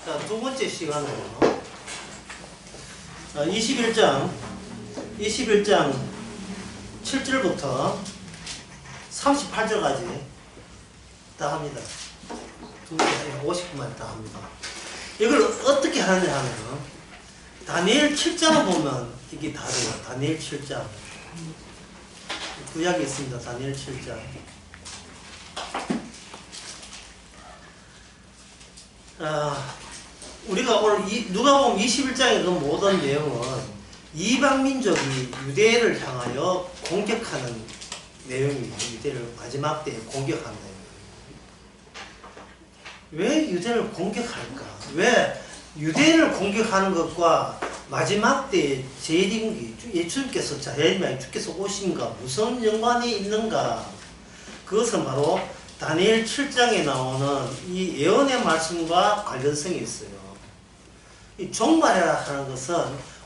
자, 두 번째 시간으로 21장 7절부터 38절까지 다 합니다. 50분만 다 합니다. 이걸 어떻게 하느냐 하면 다니엘 7장을 보면 이게 다르요. 다니엘 7장 구약에 있습니다. 다니엘 7장 우리가 오늘 누가복음 21장의 그 모든 내용은 이방민족이 유대를 향하여 공격하는 내용입니다. 유대를 마지막 때에 공격하는 내용. 왜 유대를 공격할까? 왜 유대를 공격하는 것과 마지막 때에 재림기 예수님께서 주께서 오신가 무슨 연관이 있는가? 그것은 바로 다니엘 7장에 나오는 이 예언의 말씀과 관련성이 있어요. 이 종말이라 하는 것은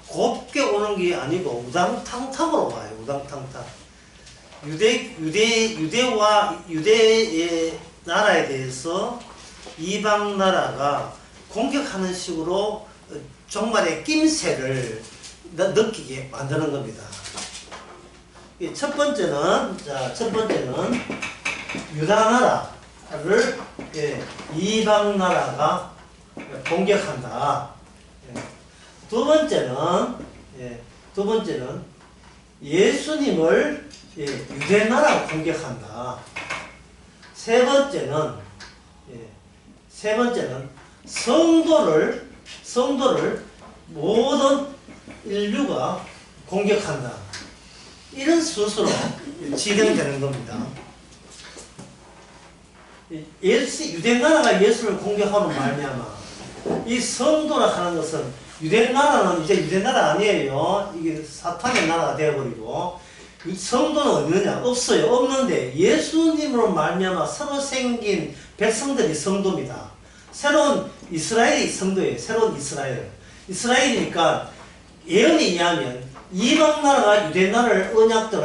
곱게 오는 게 아니고 우당탕탕으로 와요. 우당탕탕. 유대의 나라에 대해서 이방 나라가 공격하는 식으로 종말의 낌새를 느끼게 만드는 겁니다. 첫 번째는 유다 나라를 이방 나라가 공격한다. 두 번째는 예수님을 유대 나라가 공격한다. 세 번째는 성도를 모든 인류가 공격한다. 이런 순서로 진행되는 겁니다. 유대 나라가 예수를 공격하는 말미암아 이 성도라 하는 것은 유대 나라는 이제 유대 나라 아니에요. 이게 사탄의 나라가 되어버리고 성도는 없느냐? 없어요. 없는데 예수님으로 말미암아 새로 생긴 백성들이 성도입니다. 새로운 이스라엘이 성도예요. 새로운 이스라엘이니까 예언에 의하면 이방 나라가 유대 나라를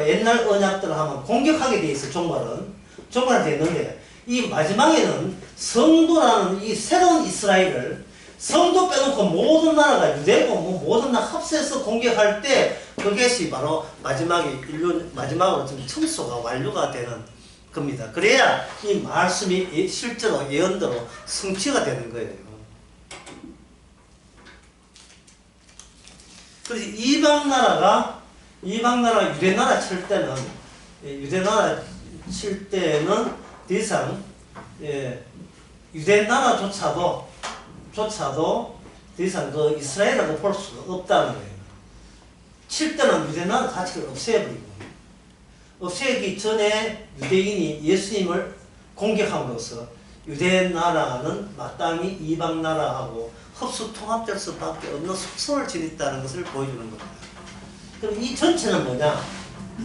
옛날 언약대로 하면 공격하게 돼 있어. 종말은 됐는데 이 마지막에는 성도라는 이 새로운 이스라엘을 성도 빼놓고 모든 나라가 유대고 모든 나라 합세해서 공격할 때 그것이 바로 마지막으로 좀 청소가 완료가 되는 겁니다. 그래야 이 말씀이 실제로 예언대로 성취가 되는 거예요. 그래서 이방 나라 유대 나라 칠 때는 더 이상 유대 나라조차도 더 이상 그 이스라엘이라고 볼 수가 없다는 거예요. 칠 때는 유대 나라 자체를 없애버리고 없애기 전에 유대인이 예수님을 공격함으로써 유대 나라는 마땅히 이방 나라하고 흡수 통합될 수밖에 없는 속성을 지녔다는 것을 보여주는 겁니다. 그럼 이 전체는 뭐냐?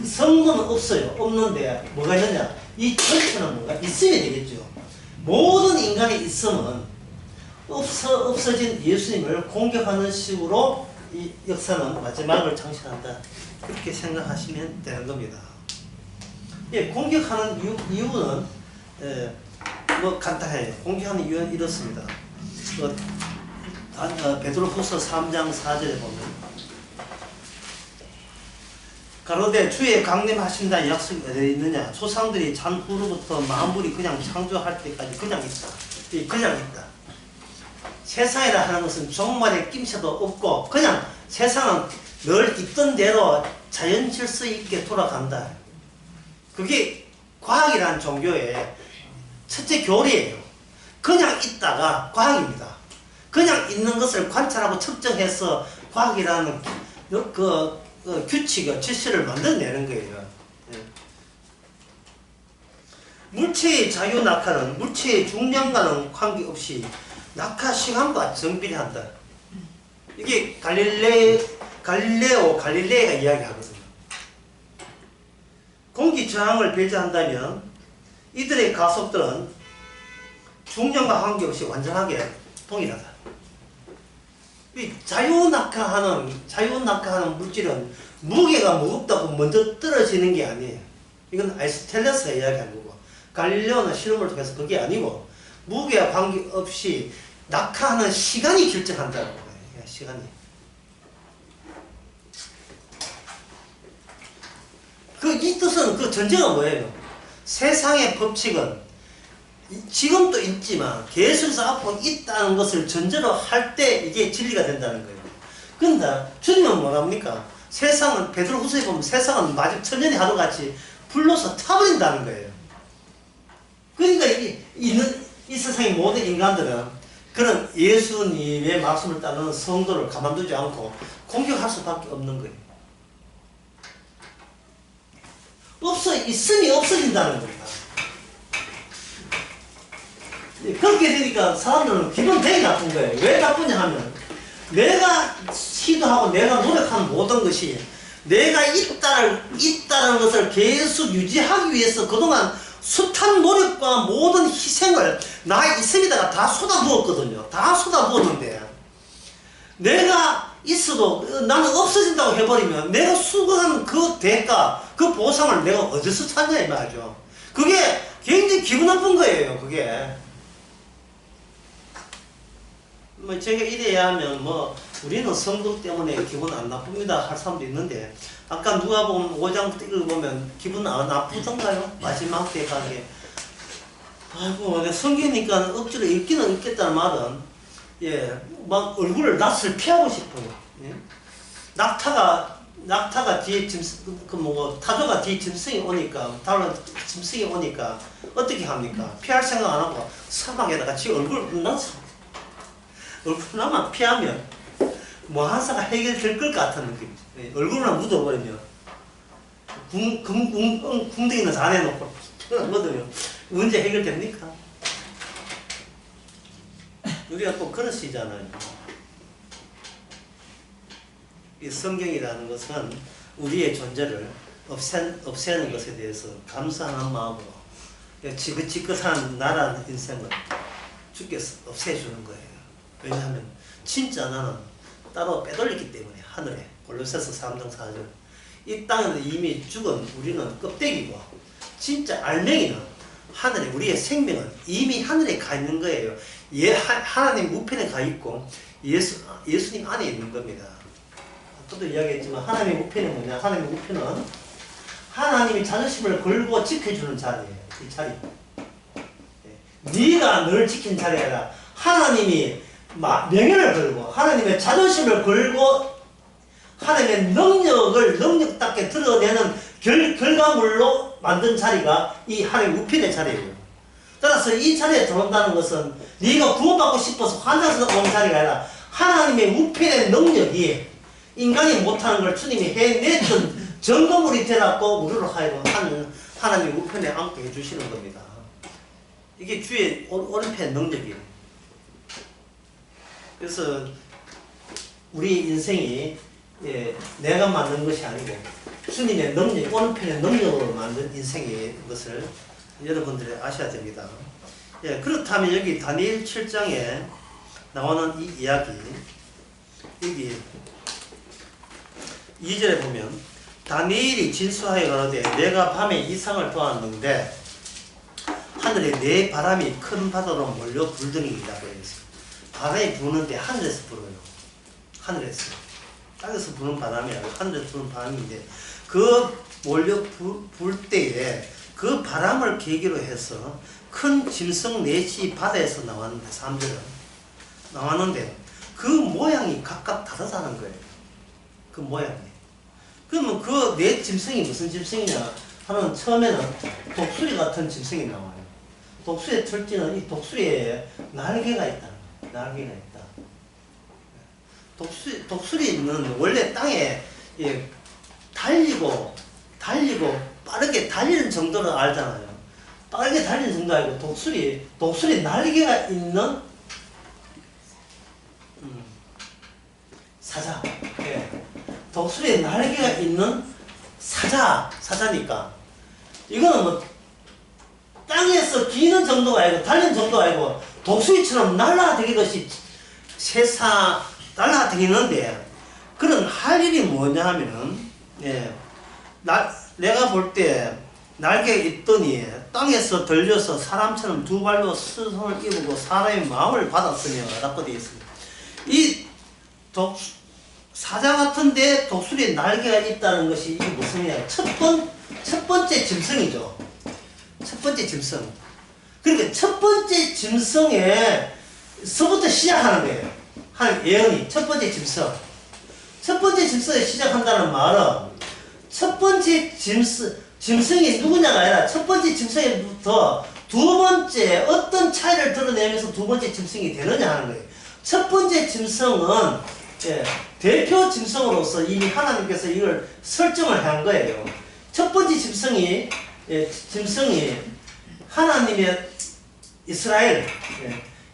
이 성도는 없어요. 없는데 뭐가 있느냐? 이 전체는 뭔가 있어야 되겠죠. 모든 인간이 있으면 없어진 예수님을 공격하는 식으로 이 역사는 마지막을 창시한다. 그렇게 생각하시면 되는 겁니다. 공격하는 이유는 간단해요. 공격하는 이유는 이렇습니다. 베드로후서 3장 4절에 보면 가로되 주의 강림하신다는 약속이 어디 있느냐? 조상들이 잔후로부터 만물이 그냥 창조할 때까지 그냥 있다. 세상이라 하는 것은 종말의 낌새도 없고 그냥 세상은 늘 있던 대로 자연 질서 있게 돌아간다. 그게 과학이라는 종교의 첫째 교리예요. 그냥 있다가 과학입니다. 그냥 있는 것을 관찰하고 측정해서 과학이라는 규칙, 질서를 만들어내는 거예요. 물체의 자유 낙하는 물체의 중량과는 관계없이 낙하 시간과 정비례한다. 이게 갈릴레이가 이야기하거든요. 공기 저항을 배제한다면 이들의 가속들은 중량과 관계없이 완전하게 동일하다. 이 자유낙하하는 물질은 무게가 무겁다고 먼저 떨어지는 게 아니에요. 이건 아리스토텔레스가 이야기한 거고 갈릴레오는 실험을 통해서 그게 아니고 무게와 관계없이 낙하하는 시간이 결정한다는 거예요. 시간이. 이 뜻은 그 전제가 뭐예요? 세상의 법칙은 지금도 있지만 계속해서 앞으로 있다는 것을 전제로 할 때 이게 진리가 된다는 거예요. 그런데 주님은 뭐랍니까? 세상은 베드로후서에 보면 세상은 마치 천년의 하루같이 불로서 타버린다는 거예요. 그러니까 이 세상의 모든 인간들은 그런 예수님의 말씀을 따르는 성도를 가만두지 않고 공격할 수밖에 없는 거예요. 있음이 없어진다는 겁니다. 그렇게 되니까 사람들은 기분 되게 나쁜 거예요. 왜 나쁘냐 하면 내가 시도하고 내가 노력한 모든 것이 내가 있다는 것을 계속 유지하기 위해서 그동안 숱한 노력과 모든 희생을 나 있음에다가 다 쏟아부었거든요. 다 쏟아부었는데 내가 있어도 나는 없어진다고 해버리면 내가 수고한 그 대가, 그 보상을 내가 어디서 찾냐 이 말이죠. 그게 굉장히 기분 나쁜 거예요. 그게 제가 이래야 하면 우리는 성도 때문에 기분 안 나쁩니다 할 사람도 있는데, 아까 누가복음 5장부터 읽어보면 기분 안 나쁘던가요? 마지막 때 가게 아이고 성경이니까 억지로 읽기는 읽겠다는 말은 막 얼굴을 낯을 피하고 싶어요. 낙타가 뒤에 타조가 뒤에 짐승이 오니까 다른 짐승이 오니까 어떻게 합니까? 피할 생각 안 하고 사막에다가 지 얼굴 나만 피하면 하나가 해결될 것 같은 느낌이죠. 얼굴만 묻어버리면 궁둥이는 잘 해놓고 묻으면 문제 해결됩니까? 우리가 꼭 그런 시잖아요. 이 성경이라는 것은 우리의 존재를 없애는 것에 대해서 감사하는 마음으로 지긋지긋한 나라는 인생을 주께서 없애주는 거예요. 왜냐하면 진짜 나는 따로 빼돌렸기 때문에 하늘에 골로새서 3장 4절 이 땅에는 이미 죽은 우리는 껍데기고 진짜 알맹이는 하늘에 우리의 생명은 이미 하늘에 가 있는 거예요. 하나님 우편에 가 있고 예수님 안에 있는 겁니다. 아까도 이야기했지만 하나님의 우편이 뭐냐? 하나님의 우편은 하나님이 자존심을 걸고 지켜주는 자리예요. 이 자리. 네가 너를 지킨 자리가 아니라 하나님이 명예를 걸고 하나님의 자존심을 걸고 하나님의 능력답게 드러내는 결과물로 만든 자리가 이 하나님의 우편의 자리예요. 따라서 이 자리에 들어온다는 것은 네가 구원받고 싶어서 환장해서 온 자리가 아니라 하나님의 우편의 능력이 인간이 못하는 걸 주님이 해냈던 증거물이 되라고 우리로 하여금 하나님의 우편에 앉게 해주시는 겁니다. 이게 주의 오른편 능력이에요. 그래서 우리 인생이 내가 만든 것이 아니고 주님의 능력, 오른편의 능력으로 만든 인생인 것을 여러분들이 아셔야 됩니다. 그렇다면 여기 다니엘 7장에 나오는 이 이야기, 여기 2절에 보면 다니엘이 진수하여 가로되 내가 밤에 이상을 보았는데 하늘에 네 바람이 큰 바다로 몰려 불더니이다. 바람이 부는데 하늘에서 불어요. 하늘에서. 땅에서 부는 바람이 아니고 하늘에서 부는 바람인데 그 몰려 불 때에 그 바람을 계기로 해서 큰 짐승 넷이 바다에서 나왔는데 3절은 나왔는데 그 모양이 각각 다르다는 거예요. 그 모양이. 그러면 그 넷 짐승이 무슨 짐승이냐 하면 처음에는 독수리 같은 짐승이 나와요. 독수리의 특징은 이 독수리에 날개가 있다. 날개가 있다. 독수리는 원래 땅에 달리고 빠르게 달리는 정도를 알잖아요. 빠르게 달리는 정도 알고 독수리 날개가 있는 사자. 독수리에 날개가 있는 사자니까 이거는 땅에서 기는 정도가 아니고 달리는 정도가 아니고 독수리처럼 날아다니듯이 세상 날아다니는데 그런 할 일이 뭐냐 하면은 내가 볼 때 날개에 있더니 땅에서 들려서 사람처럼 두 발로 스승을 입고 사람의 마음을 받았으며 라고 되어 있습니다. 이 사자 같은데 독수리에 날개가 있다는 것이 이게 무슨 의미냐? 첫 번째 짐승이죠. 첫 번째 짐승. 그러니까 첫 번째 짐승에서부터 시작하는 거예요. 하는 예언이 첫 번째 짐승. 첫 번째 짐승에 시작한다는 말은 첫 번째 짐승이 누구냐가 아니라 첫 번째 짐승부터 두 번째 어떤 차이를 드러내면서 두 번째 짐승이 되느냐 하는 거예요. 첫 번째 짐승은 대표 짐승으로서 이미 하나님께서 이걸 설정을 한 거예요. 첫 번째 짐승이 하나님의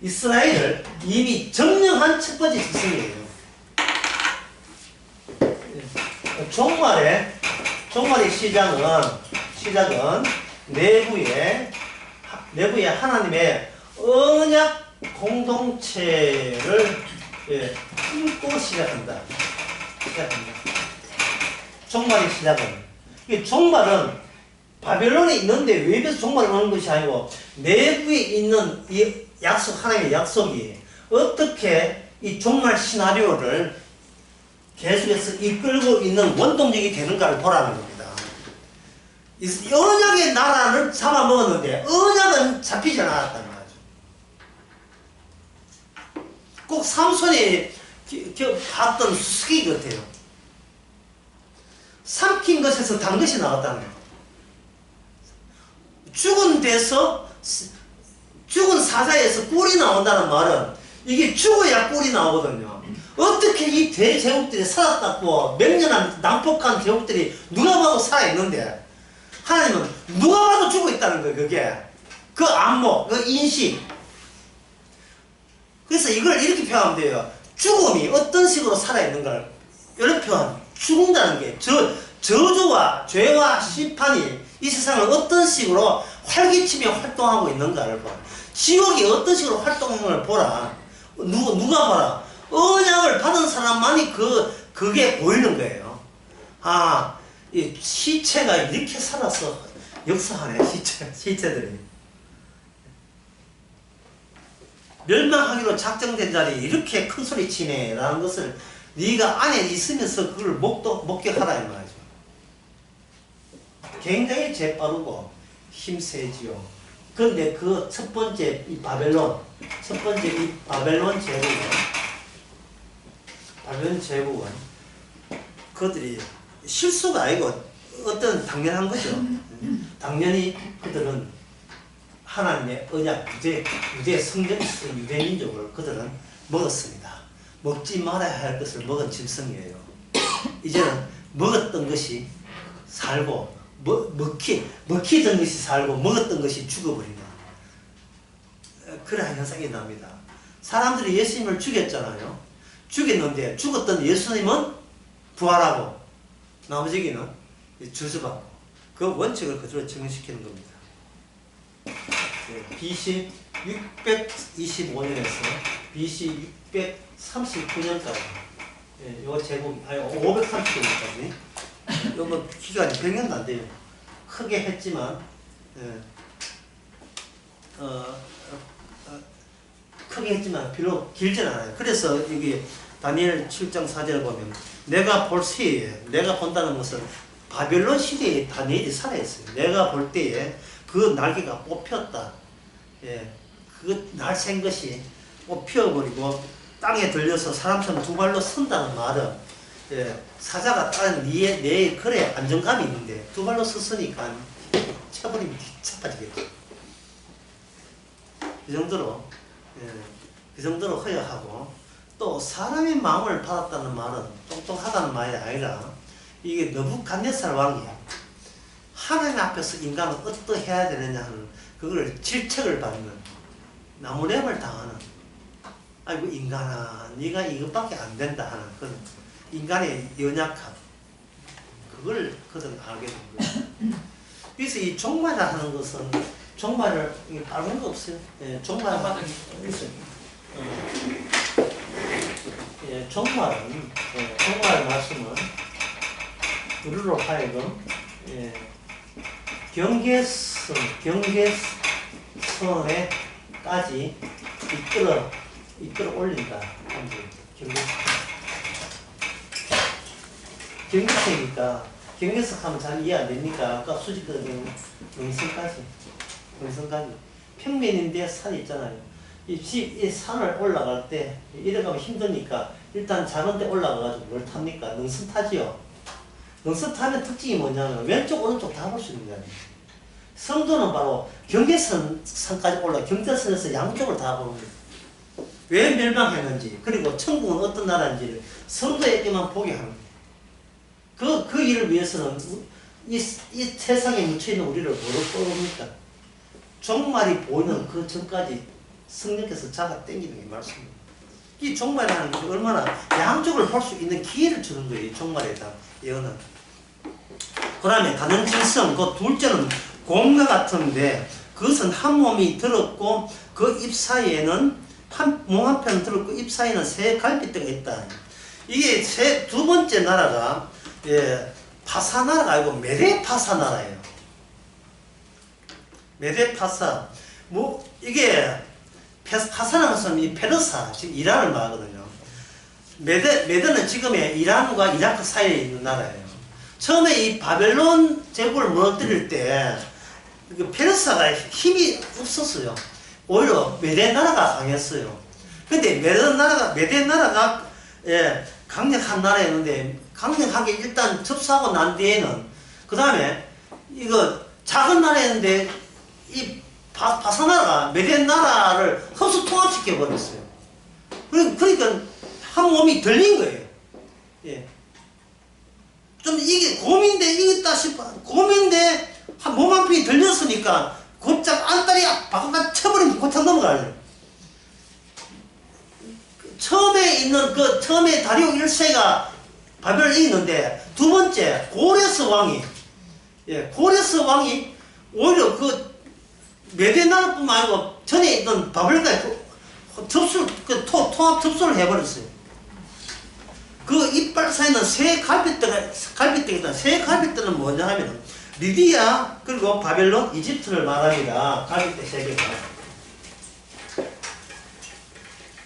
이스라엘을 이미 점령한 첫 번째 짐승이에요. 종말의 시작은 내부의 하나님의 언약 공동체를 품고 시작합니다. 종말의 시작은. 이 종말은 바벨론에 있는데 외부에서 종말을 오는 것이 아니고 내부에 있는 이 하나님의 약속이 어떻게 이 종말 시나리오를 계속해서 이끌고 있는 원동력이 되는가를 보라는 겁니다. 이 언약의 나라를 잡아먹었는데 언약은 잡히지 않았단 말이죠. 꼭 삼손이 봤던 수수기 같아요. 삼킨 것에서 단 것이 나왔다는 거예요. 죽은 사자에서 꿀이 나온다는 말은 이게 죽어야 꿀이 나오거든요. 어떻게 이 대제국들이 살았다고 맹렬한 난폭한 제국들이 누가 봐도 살아있는데 하나님은 누가 봐도 죽어있다는 거예요. 그게 그 안목, 그 인식. 그래서 이걸 이렇게 표현하면 돼요. 죽음이 어떤 식으로 살아있는가를 이렇게 표현합니다. 죽는다는 게 저주와 죄와 심판이 이 세상을 어떤 식으로 활기치며 활동하고 있는가를 봐. 지옥이 어떤 식으로 활동하는 걸 보라. 누가 봐라. 언약을 받은 사람만이 그게 보이는 거예요. 아, 이 시체가 이렇게 살아서 역사하네. 시체들이. 멸망하기로 작정된 자리 이렇게 큰 소리 치네 라는 것을 네가 안에 있으면서 그걸 목격하라 이 말이죠. 굉장히 재빠르고 힘세지요. 그런데 그 첫 번째 이 바벨론 제국은 그들이 실수가 아니고 어떤 당연한 거죠. 당연히 그들은 하나님의 언약 유대 성전에서 유대 민족을 그들은 먹었습니다. 먹지 말아야 할 것을 먹은 짐승이에요. 이제는 먹었던 것이 살고 먹히던 것이 살고 먹었던 것이 죽어버린다. 그러한 현상이 납니다. 사람들이 예수님을 죽였잖아요. 죽였는데 죽었던 예수님은 부활하고 나머지는 저주받고 그 원칙을 그대로 적용시키는 겁니다. BC 625년에서 BC 639년까지 요 제국 539년까지 요거 기간이 100년도 안 돼요. 크게 했지만 크게 했지만 별로 길진 않아요. 그래서 여기 다니엘 7장 4절을 보면 내가 볼 새에 내가 본다는 것은 바벨론 시대에 다니엘이 살아있어요. 내가 볼 때에 그 날개가 뽑혔다. 그 날샌 것이 뽑혀버리고 땅에 들려서 사람처럼 두 발로 선다는 말은 사자가 다른 내 그래 안정감이 있는데 두 발로 섰으니까 쳐버리면 뒤쳐빠지겠죠. 그 정도로 허약하고 또 사람의 마음을 받았다는 말은 똑똑하다는 말이 아니라 이게 느부갓네살 왕이야. 하나님 앞에서 인간은 어떠해야 되느냐 하는 그걸 질책을 받는 나무랩을 당하는 아이고 인간아 네가 이것밖에 안 된다 하는 그런 인간의 연약함 그걸 그들은 알게 된 거예요. 그래서 이 종말이라 하는 것은 종말을 다른 거 없어요. 종말 있어요. 종말은 종말 말씀은 우리로 하여금 경계선에까지 이끌어 올린다. 경계선이니까 경계선 하면 잘 이해 안 됩니까? 아까 수직적인 능선까지. 평면인데 산이 있잖아요. 이 산을 올라갈 때 이래 가면 힘드니까 일단 작은 데 올라가가지고 뭘 탑니까? 능선 타지요. 능선 타면 특징이 뭐냐면 왼쪽 오른쪽 다 볼 수 있는 거예요. 성도는 바로 경계선까지 경계선에서 양쪽을 다 보는 거예요. 왜 멸망했는지 그리고 천국은 어떤 나라인지를 성도에게만 보게 하는 거예요. 그 일을 위해서는 이 세상에 묻혀있는 우리를 뭐로 뽑습니까? 종말이 보이는 그 전까지 성령께서 잡아 당기는 게 말씀입니다. 이 종말이라는 것이 얼마나 양쪽을 볼 수 있는 기회를 주는 거예요. 이 종말에 대한 예언은. 그 다음에 다른 질성, 그 둘째는 곰과 같은데 그것은 한 몸이 들었고 그 잎 사이에는 몸 한편은 들었고 잎 사이에는 새 갈빗대가 있다. 이게 두 번째 나라가 파사 나라가 아니고 메데파사 나라예요. 메데파사. 이게 파사라는 것은 페르사, 지금 이란을 말하거든요. 메데는 지금의 이란과 이라크 사이에 있는 나라예요. 처음에 이 바벨론 제국을 무너뜨릴 때 페르사가 힘이 없었어요. 오히려 메데 나라가 강했어요. 근데 메데 나라가 강력한 나라였는데 강력하게 일단 접수하고 난 뒤에는 그 다음에 이거 작은 나라였는데 이 파사 나라가 메데 나라를 흡수 통합시켜 버렸어요. 그러니까 한 몸이 들린 거예요. 예. 좀 이게 곰인데 이겼다 싶어. 곰인데 몸 한편이 들렸으니까 곧장 안다리 바깥 쳐버리면 곧장 넘어가요. 처음에 다리오 1세가 바벨을 이겼는데 두 번째 고레스 왕이 오히려 그 메데 나라뿐만 아니고 전에 있던 바벨까지 통합 접수를 해버렸어요. 그 이빨 사이는 새 갈빗대가 있다. 새 갈빗대는 뭐냐 하면은 리디아 그리고 바벨론, 이집트를 말합니다. 갈빗대 세 개가.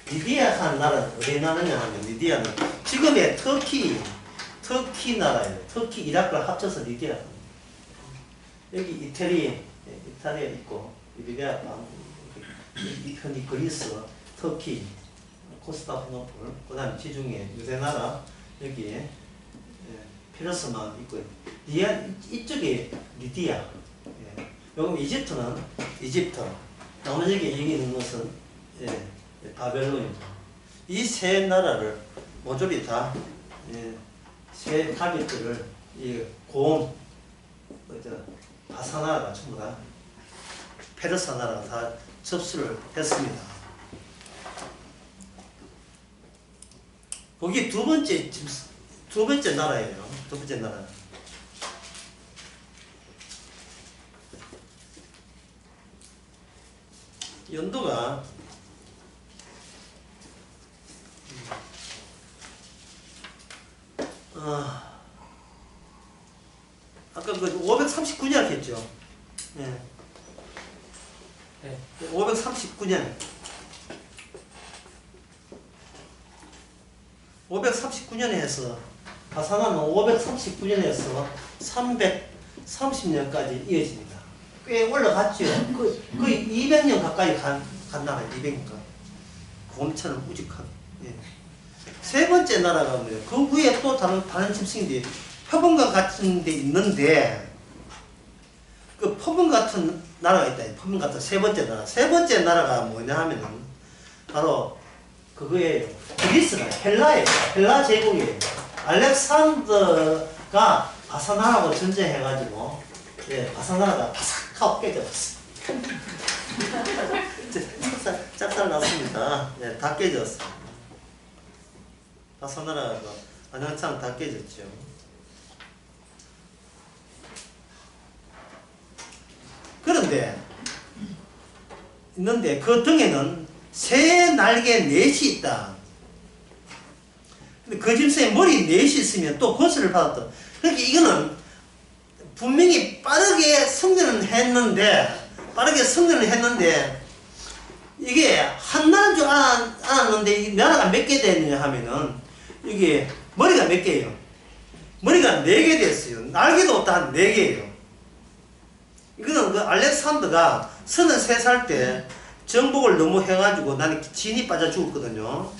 리디아한 나라는 어디 나느냐 하면 리디아는 지금의 터키 나라예요. 터키, 이라크를 합쳐서 리디아. 여기 이태리에 있고 리비아, 이 편이 그리스, 터키, 코스타노폴, 그 다음에 지중해 유대나라 여기에 페르스만 있고요. 이쪽에 리디아. 여기 이집트는 이집트. 나머지에 여기 있는 것은 바벨론입니다. 이 세 나라를 모조리 다 세 갈빗들을 바사 나라가 전부 다 페르사 나라가 다 접수를 했습니다. 거기 두 번째 나라예요. 두 번째 나라. 연도가 아까 그 539년 했죠. 539년. 539년에 해서 바사나는 539년에서 330년까지 이어집니다. 꽤 올라갔죠. 거의 200년 가까이 간 나라예요. 200년 가까이. 곰처럼 우직하게. 세 번째 나라가 뭐예요? 그 후에 또 다른 짐승인데 표범과 같은 데 있는데 그 표범 같은 나라가 있다. 표범 같은 세 번째 나라. 세 번째 나라가 뭐냐 하면은 바로 그거예요. 그리스가 헬라예요. 헬라 제국이에요. 알렉산더가 바사나라하고 전쟁해가지고 바사나라가 바삭하고 깨져버렸어요. 짝살 났습니다. 다 깨졌어요. 바사나라가 안양창 다 깨졌죠. 그런데 있는데 그 등에는 새 날개 넷이 있다. 근데 그 짐승에 머리 넷이 있으면 또 거스를 받았다. 그러니까 이거는 분명히 빠르게 승리는 했는데 이게 한 나라인 줄 알았는데 이 나라가 몇 개 됐느냐 하면은 이게 머리가 몇 개예요? 머리가 4개 됐어요. 날개도 단 4개예요. 이거는 그 알렉산더가 33살 때 정복을 너무 해가지고 나는 진이 빠져 죽었거든요.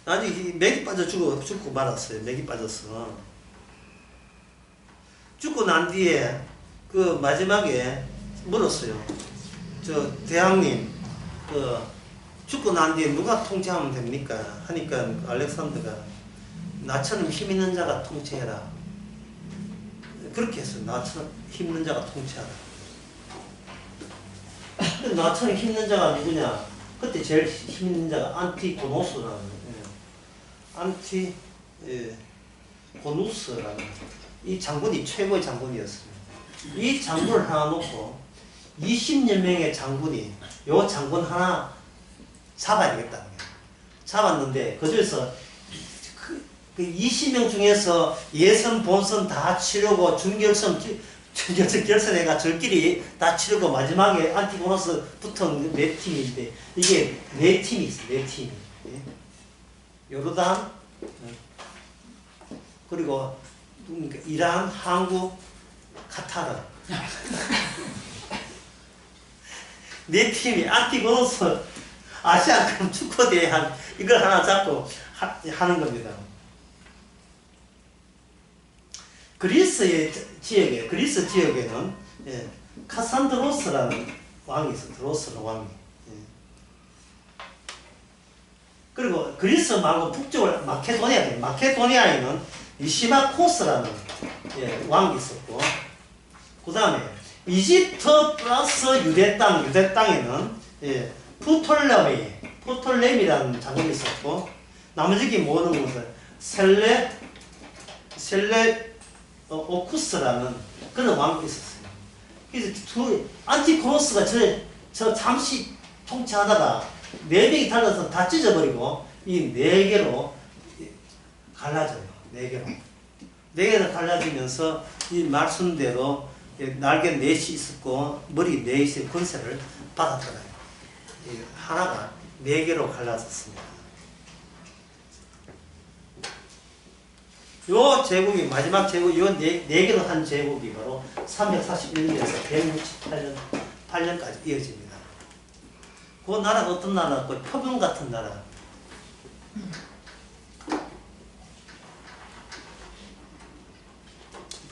나중에 맥이 빠져 죽고 말았어요. 맥이 빠졌어. 죽고 난 뒤에 그 마지막에 물었어요. 저 대왕님, 그 죽고 난 뒤에 누가 통치하면 됩니까? 하니까 알렉산더가 나처럼 힘 있는 자가 통치해라. 그렇게 했어요. 나처럼 힘 있는 자가 통치하라. 나처럼 힘 있는 자가 누구냐? 그때 제일 힘 있는 자가 안티고노스라는 고누스라는 이 장군이 최고의 장군이었습니다. 이 장군을 하나 놓고 20여 명의 장군이 요 장군 하나 잡아야 되겠다는 거예요. 잡았는데 그중에서 그 20명 중에서 예선, 본선 다 치르고 준결선, 결선해가 절끼리 다 치르고 마지막에 안티고노스 붙은 4팀인데 이게 4팀이 있어요. 4팀이. 요르단, 그리고 이란, 한국, 카타르. 4팀이 안티고노스 아시아컵 축구대회 이걸 하나 잡고 하는 겁니다. 그리스 지역에는 카산드로스라는 왕이 있어. 드로스라는 왕이. 그리고 그리스 말고 북쪽을 마케도니아에는 이시마코스라는 왕이 있었고, 그 다음에 이집트 플러스 유대 땅에는 프톨레미라는 장군이 있었고, 나머지 모든 것은 셀레오쿠스라는 그런 왕이 있었어요. 그래서 안티고노스가 저 잠시 통치하다가 4명이 달라서 다 찢어버리고 이 4개로 갈라져요. 4개로 갈라지면서 이 말씀대로 날개 4시 있었고 머리 4시의 권세를 받았더라고요. 하나가 4개로 갈라졌습니다. 요 제국이 마지막 제국, 요 4개로 한 제국이 바로 341년에서 168년까지 이어집니다. 그 나라가 어떤 나라고? 표범 같은 나라.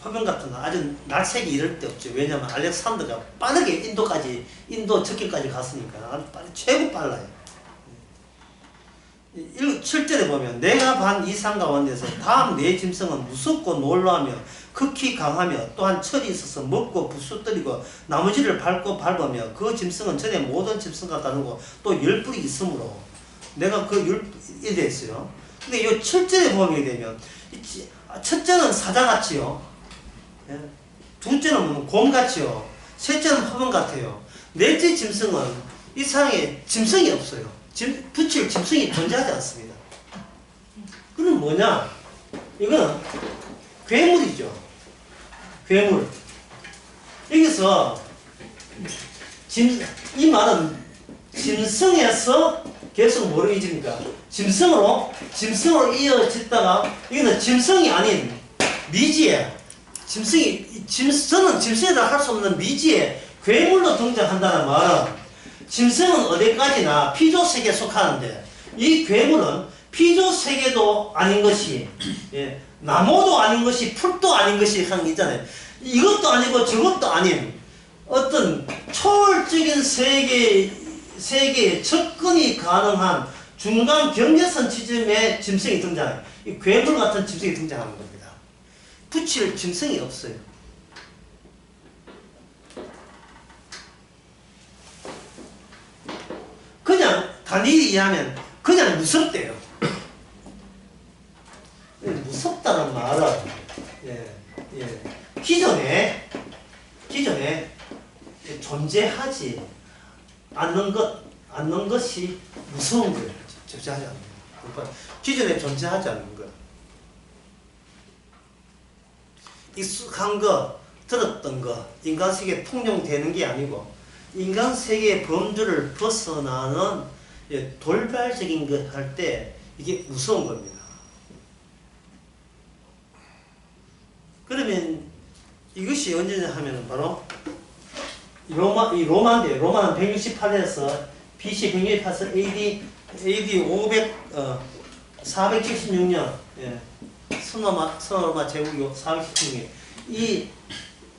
표범 같은 나라. 아주 날색이 이럴 데 없죠. 왜냐하면 알렉산더가 빠르게 인도 적기까지 갔으니까 아주 최고 빨라요. 7절에 보면 내가 반 이상 가운데서 다음 네 짐승은 무섭고 놀라우며 극히 강하며 또한 철이 있어서 먹고 부수뜨리고 나머지를 밟으며 그 짐승은 전에 모든 짐승과 다르고 또 10뿔이 있으므로 내가 그 이래 있어요. 근데 이 7절에 보게 되면 첫째는 사자같이요, 둘째는 곰같이요, 셋째는 표범 같아요. 넷째 짐승은 이 세상에 짐승이 없어요. 붙일 짐승이 존재하지 않습니다. 그건 뭐냐? 이거는 괴물이죠. 괴물. 여기서 이 말은 짐승에서 계속 뭐로 이어집니까? 짐승으로 이어졌다가 이거는 짐승이 아닌 미지의 저는 짐승이라 할 수 없는 미지의 괴물로 등장한다는 말은 짐승은 어디까지나 피조세계에 속하는데 이 괴물은 피조세계도 아닌 것이, 나무도 아닌 것이, 풀도 아닌 것이 하는 게 있잖아요. 이것도 아니고 저것도 아닌 어떤 초월적인 세계에 접근이 가능한 중간 경계선 지점에 짐승이 등장해요. 이 괴물 같은 짐승이 등장하는 겁니다. 붙일 짐승이 없어요. 그냥 다니엘이 이해하면 그냥 무섭대요. 무섭다는 말은 기존에 존재하지 않는 것이 무서운 거예요. 존재하지 않는 것. 기존에 존재하지 않는 것. 익숙한 거, 들었던 거, 인간 세계에 통용되는 게 아니고 인간 세계의 범주를 벗어나는 돌발적인 것 할 때 이게 무서운 겁니다. 그러면 이것이 언제냐 하면 바로 로마인데 로마는 168년에서 BC 168에서 AD 476년 서로마 제국이 476년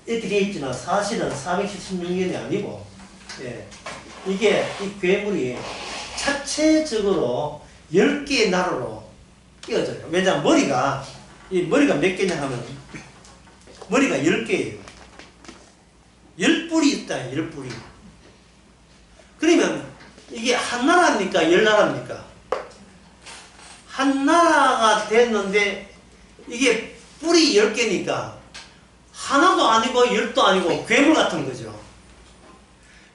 이렇게 되어 있지만 사실은 476년이 아니고 이게 이 괴물이 자체적으로 10개의 나라로 끼어져요. 왜냐하면 머리가 몇 개냐 하면 머리가 10개예요. 10뿔이 있다. 10뿔이. 그러면 이게 한 나라입니까? 10나라입니까? 한 나라가 됐는데 이게 뿔이 10개니까 하나도 아니고 10도 아니고 괴물 같은 거죠.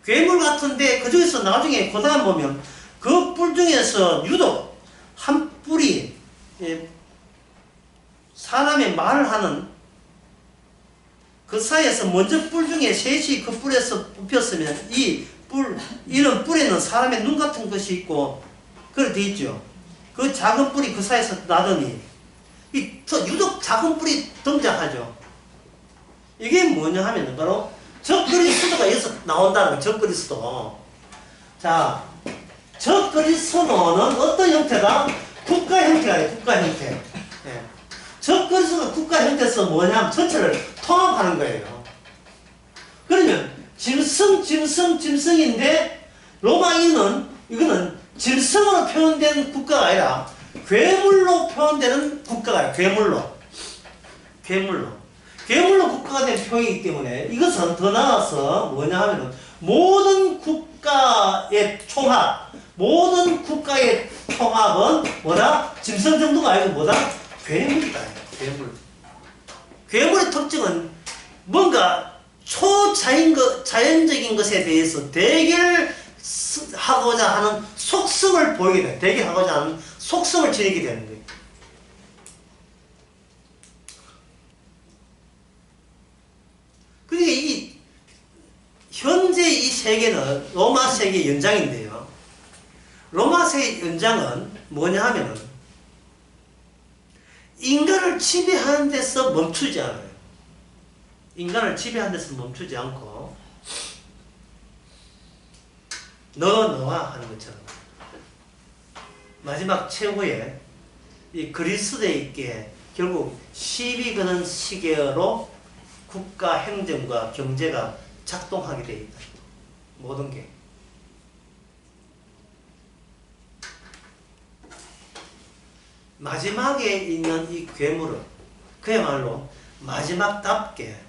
괴물 같은데 그 중에서 나중에 그 다음 보면 그 뿔 중에서 유독 한 뿔이 사람의 말을 하는 그 사이에서 먼저 뿔 중에 셋이 그 뿔에서 뽑혔으면 이런 뿔에는 사람의 눈 같은 것이 있고 그렇게 돼 있죠. 그 작은 뿔이 그 사이에서 나더니 유독 작은 뿔이 등장하죠. 이게 뭐냐 하면 바로 적그리스도가 여기서 나온다는 거예요. 적그리스도. 자, 적그리스도는 어떤 형태다? 국가 형태가 아니에요. 국가 형태. 적그리스도가 국가 형태에서 뭐냐면 전체를 통합하는 거예요. 그러면 짐승인데 로마인은 이거는 짐승으로 표현된 국가가 아니라 괴물로 표현되는 국가가 괴물로 국가가 된 표현이기 때문에 이것은 더 나아가서 뭐냐 하면은 모든 국가의 총합은 뭐다? 짐승 정도가 아니고 뭐다? 괴물이다. 괴물의 특징은 뭔가 자연적인 것에 대해서 대결하고자 하는 속성을 보이게 돼. 대결하고자 하는 속성을 지니게 되는 거예요. 그러니까 현재 이 세계는 로마 세계 연장인데요. 로마 세계 연장은 뭐냐 하면은 인간을 지배하는 데서 멈추지 않아요. 인간을 지배하는 데서 멈추지 않고 너와 하는 것처럼 마지막 최후에 이 그리스도에 있게 결국 시비 거는 시계로 국가 행정과 경제가 작동하게 되어 있다. 모든 게. 마지막에 있는 이 괴물은 그야말로 마지막답게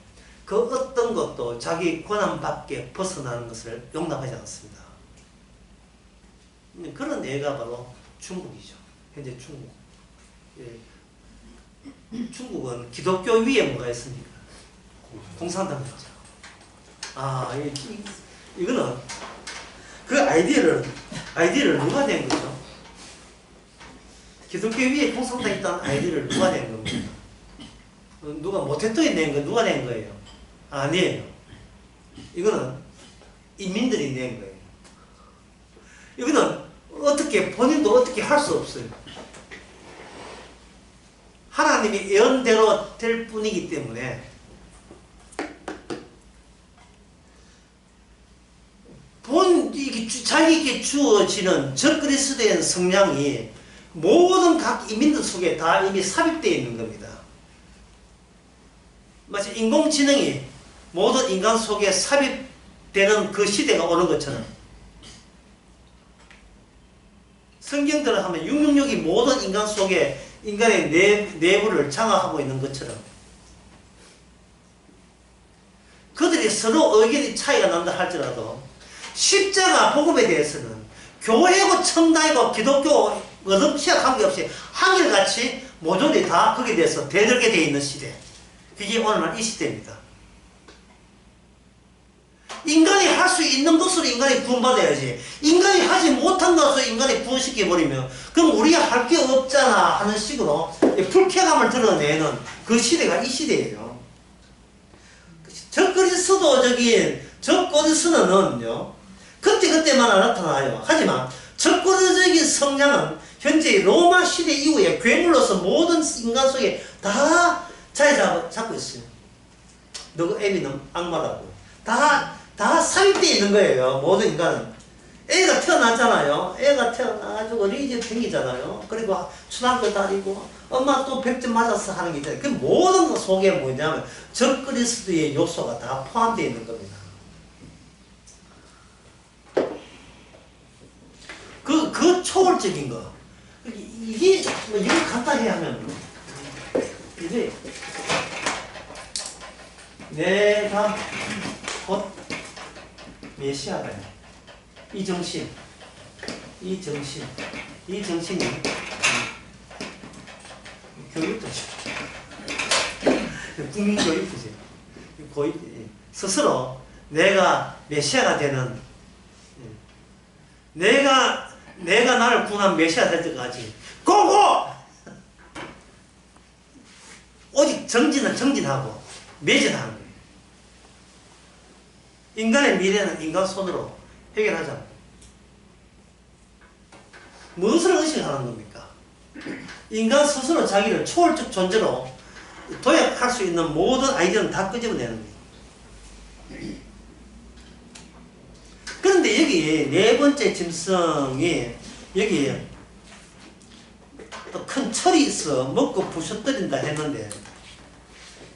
그 어떤 것도 자기 권한 밖에 벗어나는 것을 용납하지 않습니다. 그런 애가 바로 중국이죠. 현재 중국. 중국은 기독교 위에 뭐가 있습니까? 공산당이죠. 이거는 그 아이디어를 누가 낸 거죠? 기독교 위에 공산당이 있다는 아이디어를 누가 낸 겁니까? 누가 모태또에 낸 거 누가 낸 거예요? 아니에요. 이거는 인민들이 낸 거예요. 이거는 본인도 어떻게 할 수 없어요. 하나님이 예언대로 될 뿐이기 때문에 자기에게 주어지는 적그리스도의 성향이 모든 각 인민들 속에 다 이미 삽입되어 있는 겁니다. 마치 인공지능이 모든 인간 속에 삽입되는 그 시대가 오는 것처럼 성경들을 하면 666이 모든 인간 속에 인간의 내부를 장악하고 있는 것처럼 그들이 서로 의견이 차이가 난다 할지라도 십자가 복음에 대해서는 교회고 청당이고 기독교 의dom치와 관계없이 한결같이 모조리 다 거기에 대해서 대들게 되어 있는 시대. 그게 오늘날 이 시대입니다. 인간이 할 수 있는 것으로 인간이 구원받아야지. 인간이 하지 못한 것으로 인간이 구원시켜버리면 그럼 우리가 할 게 없잖아 하는 식으로 불쾌감을 드러내는 그 시대가 이 시대예요. 적그리스도적인 적그리스도는요 그때그때만 나타나요. 하지만 적그리스도적인 성향은 현재 로마 시대 이후에 괴물로서 모든 인간 속에 다 자리 잡고 있어요. 너그 애미는 악마라고 다 삽입되어 있는 거예요. 모든 인간은. 애가 태어났잖아요. 애가 태어나가지고 어린이집 생기잖아요. 그리고 초등학교 다니고 엄마 또 100점 맞았어 하는 게 있잖아요. 그 모든 것 속에 뭐냐면 적그리스도의 요소가 다 포함되어 있는 겁니다. 그 초월적인 거. 이게 뭐 이걸 간단히 하면 이제 내가 곧 메시아다. 이 정신이 교육도죠. 국민교육도죠. 거의 스스로 내가 메시아가 되는 내가 나를 구원한 메시아 될 때까지 고고! 오직 정진하고 매진하는 거예요. 인간의 미래는 인간 손으로 해결하자. 무엇을 의식하는 겁니까? 인간 스스로 자기를 초월적 존재로 도약할 수 있는 모든 아이디어는 다 끄집어내는 거예요. 그런데 여기 네 번째 짐승이 여기 또 큰 철이 있어 먹고 부셔뜨린다 했는데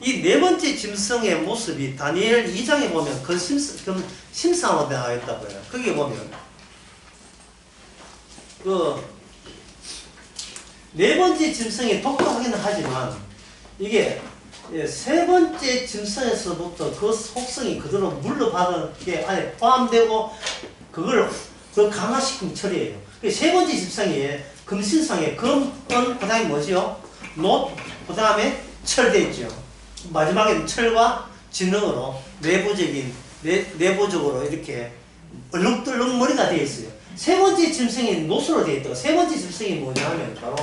이 네 번째 짐승의 모습이 다니엘 2장에 보면 그 심상으로 나와 있다고요. 거기에 보면 그 네 번째 짐승이 독특하기는 하지만 이게 세 번째 짐승에서부터 그 속성이 그대로 물러받은 게 안에 포함되고 그걸 더 강화시킨 철이에요. 세 번째 짐승이 금신상에 금, 은, 그 다음에 뭐지요? 놋, 그 다음에 철 돼 있죠. 마지막에는 철과 지능으로 내부적으로 이렇게 얼룩덜룩머리가 되어 있어요. 세 번째 짐승이 놋으로 되어 있다고. 세 번째 짐승이 뭐냐 하면 바로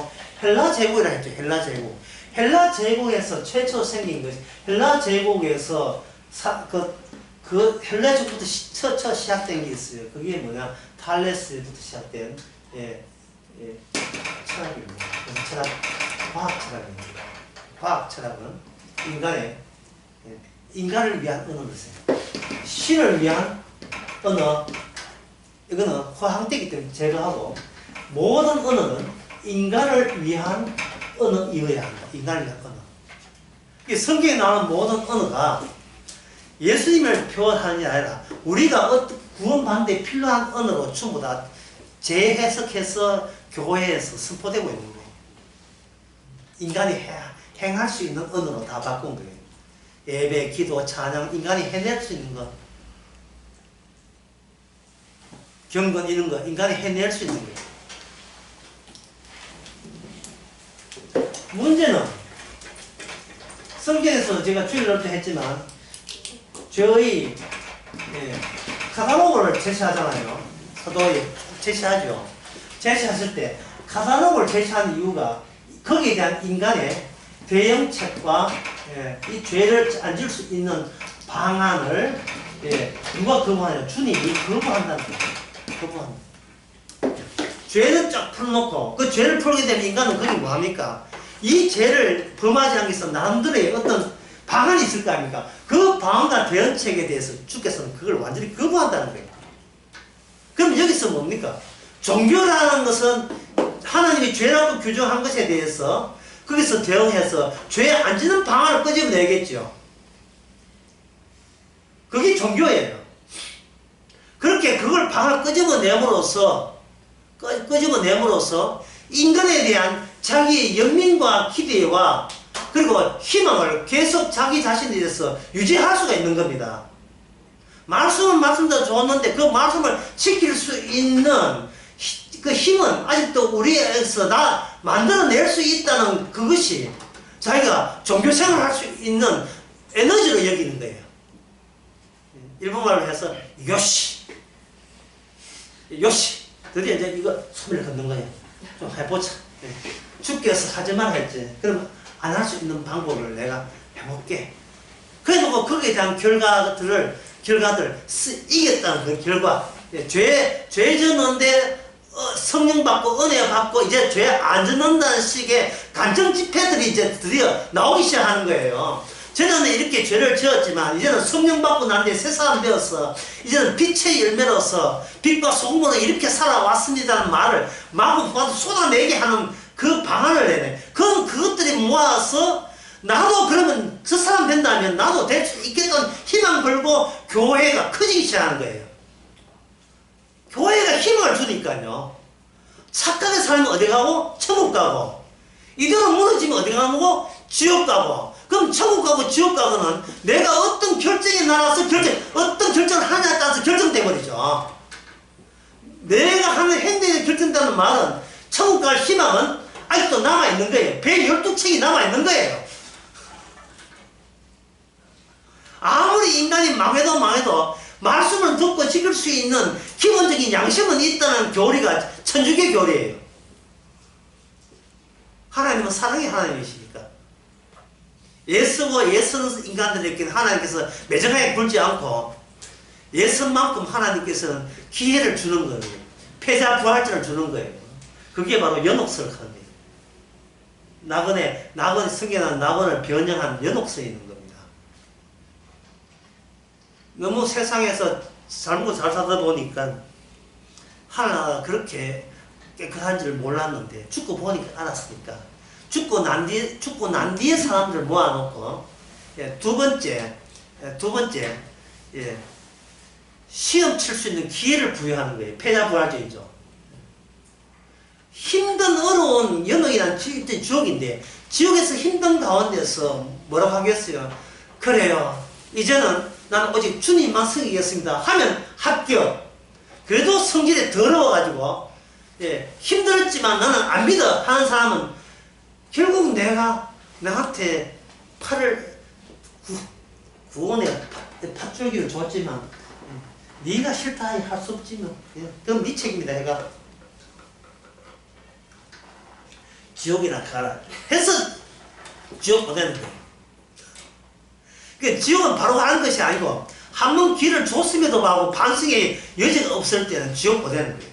헬라 제국이라 했죠. 헬라 제국. 헬라 제국에서 최초 생긴 것이 헬라 제국에서 그 헬라 제국부터 처 시작된 게 있어요. 그게 뭐냐? 탈레스부터 시작된 철학입니다. 그래서 과학 철학입니다. 과학 철학은 인간을 위한 언어였어요. 신을 위한 언어, 이거는 허황되기 때문에 제거하고 모든 언어는 인간을 위한 언어이어야 한다. 인간을 위한 언어. 성경에 나오는 모든 언어가 예수님을 표현하는 게 아니라 우리가 구원받는 데 필요한 언어로 전부 다 재해석해서 교회에서 선포되고 있는 거예요. 인간이 행할 수 있는 언어로 다 바꾼 거예요. 예배, 기도, 찬양, 인간이 해낼 수 있는 것. 경건 이런 거 인간이 해낼 수 있는 거예요. 문제는 성경에서 제가 주일날 때 했지만 저희 카탈로그를 제시하잖아요. 사도에 제시하죠. 제시했을 때 카탈로그를 제시한 이유가 거기에 대한 인간의 대응책과 이 죄를 안 지을 수 있는 방안을 누가 거부하냐? 주님이 거부한다는 거예요. 거부한다. 죄를 쫙 풀어놓고 그 죄를 풀게 되면 인간은 그게 뭐합니까? 이 죄를 범하지 않기 위해서 나름대로의 어떤 방안이 있을 거 아닙니까? 그 방안과 대응책에 대해서 주께서는 그걸 완전히 거부한다는 거예요. 그럼 여기서 뭡니까? 종교라는 것은 하나님이 죄라고 규정한 것에 대해서 거기서 대응해서 죄 안 지는 방안을 끄집어내겠죠. 그게 종교예요. 그렇게 그걸 방안을 끄집어내므로써 인간에 대한 자기의 연민과 기대와 그리고 희망을 계속 자기 자신에 대해서 유지할 수가 있는 겁니다. 말씀은 말씀대로 줬는데 그 말씀을 지킬 수 있는 그 힘은 아직도 우리에서 만들어낼 수 있다는 그것이 자기가 종교생활을 할 수 있는 에너지로 여기는 거예요. 일본말로 해서 요시 드디어 이제 이거 소리를 걷는 거예요. 좀 해보자. 주께서 하지 말라 했지. 그러면 안 할 수 있는 방법을 내가 해볼게. 그래놓고 거기에 대한 결과들 이겼다는 그 결과. 죄 졌는데 성령 받고 은혜 받고 이제 죄 안 짓는다는 식의 간증 집회들이 이제 드디어 나오기 시작하는 거예요. 저는 이렇게 죄를 지었지만 이제는 성령 받고 난 뒤에 새 사람 되어서 이제는 빛의 열매로서 빛과 소금으로 이렇게 살아왔습니다는 말을 마구 쏟아내게 하는 그 방안을 내네. 그럼 그것들이 모아서 나도 그러면 저 사람 된다면 나도 될 수 있겠다는 희망 걸고 교회가 커지기 시작하는 거예요. 교회가 힘을 주니까요. 착하게 살면 어디 가고? 천국 가고. 이대로 무너지면 어디 가고? 지옥 가고. 그럼 천국 가고 지옥 가고는 내가 어떤 결정에 나가서 어떤 결정을 하냐에 따라서 결정돼 버리죠. 내가 하는 행동에 결정된다는 말은 천국 갈 희망은 아직도 남아있는 거예요. 배 12척이 남아있는 거예요. 아무리 인간이 망해도 말씀을 듣고 지킬 수 있는 기본적인 양심은 있다는 교리가 천주교 교리예요. 하나님은 사랑의 하나님이시니까. 예수고 예수는 인간들에게 하나님께서 매정하게 굴지 않고 예수만큼 하나님께서는 기회를 주는 거예요. 패자 부활전을 주는 거예요. 그게 바로 연옥설 하는 거예요. 낙원의 성경은 낙원을 변형한 연옥설이 있는 겁니다. 너무 세상에서 잘 먹고 잘 살다 보니까 하나가 그렇게 깨끗한 줄 몰랐는데 죽고 보니까 알았으니까 죽고 난 뒤에 사람들 모아놓고 두 번째 시험 칠 수 있는 기회를 부여하는 거예요. 패자부활전이죠. 힘든 어려운 연옥이란 지옥인데 지옥에서 힘든 가운데서 뭐라고 하겠어요? 그래요. 이제는 나는 오직 주님만 섬기겠습니다 하면 합격. 그래도 성질이 더러워가지고 힘들었지만 나는 안 믿어 하는 사람은 결국 나한테 구원의 팥줄기를 줬지만 네가 싫다 할 수 없지만 그럼 네 책임이다 해가 지옥이나 가라 해서 지옥 보내는 거예요. 그러니까 지옥은 바로 가는 것이 아니고 한 번 길을 줬음에도 불구하고 반성의 여지가 없을 때는 지옥 보내는 거예요.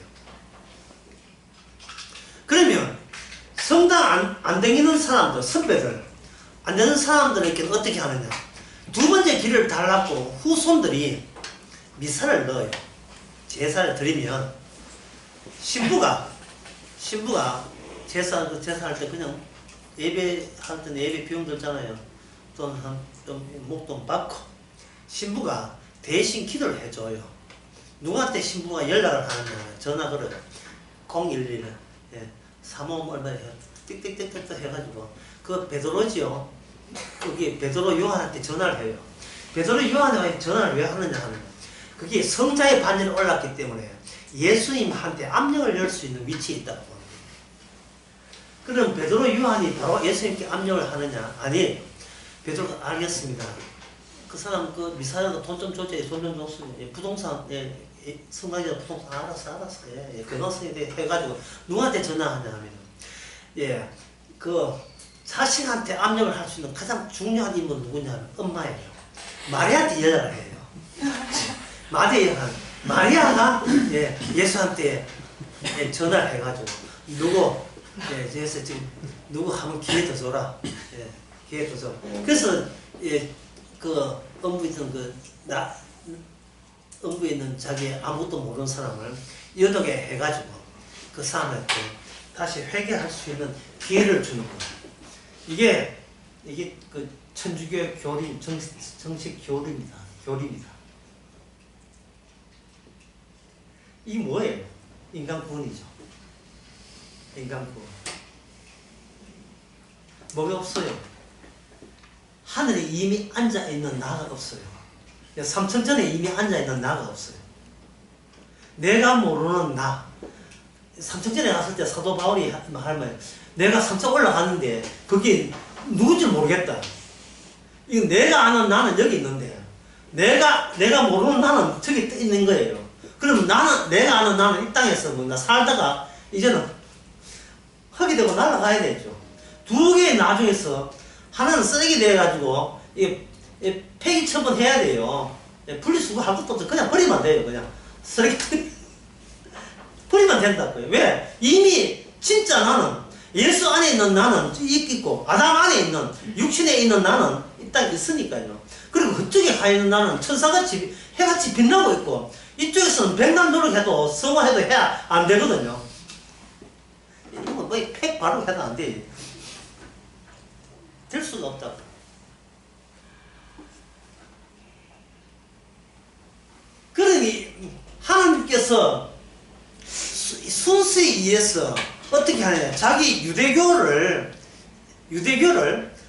그러면 성당 안 다니는 사람들, 선배들 안 되는 사람들에게는 어떻게 하느냐? 두 번째 길을 달랐고 후손들이 미사를 넣어요. 제사를 드리면 신부가 제사할 때 그냥 예배할 때는 예배 비용 들잖아요. 돈 좀 목돈 받고 신부가 대신 기도를 해줘요. 누구한테 신부가 연락을 하느냐? 전화 걸어요. 011을 사모음 얼마 해요. 띡띡띡띡 해가지고 그 베드로지요. 거기 베드로 요한한테 전화를 해요. 베드로 요한한테 전화를 왜 하느냐 하면 그게 성자의 반열에 올랐기 때문에 예수님한테 압력을 열 수 있는 위치에 있다고 봅니다. 그럼 베드로 요한이 바로 예수님께 압력을 하느냐? 아니, 베드로가 알겠습니다. 그 사람 그 미사야가 돈 좀 줬지, 돈 좀 줬으면 부동산 성당이나 부동산 알았어 변호사에 해가지고 누구한테 전화하냐 하면 그 자식한테 압력을 할 수 있는 가장 중요한 인물은 누구냐면 엄마예요. 마리아한테 연락을 해요. 마리아가 예수한테 전화를 해가지고 그래서 지금 누구 한번 기회 더 줘라. 기회 더 줘. 그래서 그 음부에 있는 자기 아무것도 모르는 사람을 여덟개 해가지고 그 사람한테 다시 회개할 수 있는 기회를 주는 거예요. 이게 그 천주교의 교리, 정식 교리입니다. 이게 뭐예요? 인간 구원이죠. 인간 구원. 뭐가 없어요? 하늘에 이미 앉아있는 나가 없어요. 삼천전에 이미 앉아있는 나가 없어요. 내가 모르는 나. 삼천전에 갔을 때 사도 바울이 할 말, 내가 삼천 올라갔는데 그게 누군지 모르겠다. 이거 내가 아는 나는 여기 있는데 내가 모르는 나는 저기 떠 있는 거예요. 그럼 내가 아는 나는 이 땅에서 뭔가 살다가 이제는 흙이 되고 날아가야 되죠. 두 개의 나중에서 하나는 쓰레기 돼가지고 폐기 처분해야 돼요. 분리수거할 것도 없어. 그냥 버리면 돼요. 그냥 쓰레기통 버리면 된다고요. 왜? 이미 진짜 나는 예수 안에 있는 나는 있고 아담 안에 있는 육신에 있는 나는 이 땅에 있으니까요. 그리고 그쪽에 가 있는 나는 천사같이 해같이 빛나고 있고 이쪽에서는 백날 노력해도 성화해도 해야 안 되거든요. 이거 뭐 팩 바로 해도 안 돼. 될 수가 없다. 그러니 하나님께서 순수에 의해서 어떻게 하느냐. 자기 유대교를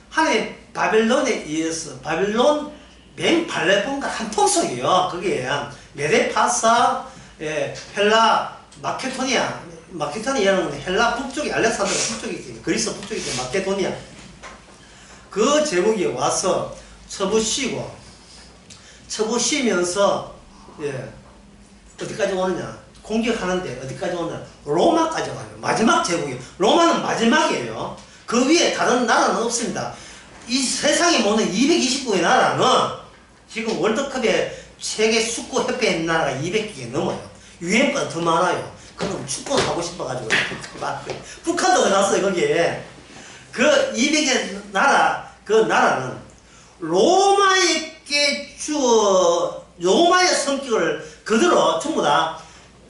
하나님 바벨론에 의해서 바벨론 맨 발레본과 한 통속이요. 그게 메데파사, 헬라, 마케도니아는 헬라 북쪽이 알렉산드라 북쪽이 있어요. 그리스 북쪽이 있어요. 마케도니아. 그 제국이 와서 처부시면서 어디까지 오느냐. 공격하는데 어디까지 오느냐. 로마까지 가요. 마지막 제국이에요. 로마는 마지막이에요. 그 위에 다른 나라는 없습니다. 이 세상에 모는 229개 나라는 지금 월드컵에 세계 축구 협회에 있는 나라가 200개 넘어요. 유엔보다 더 많아요. 그럼 축구를 하고 싶어가지고 북한도 들어갔어요. 거기에 그 200개 나라, 그 나라는 로마의 성격을 그대로 전부 다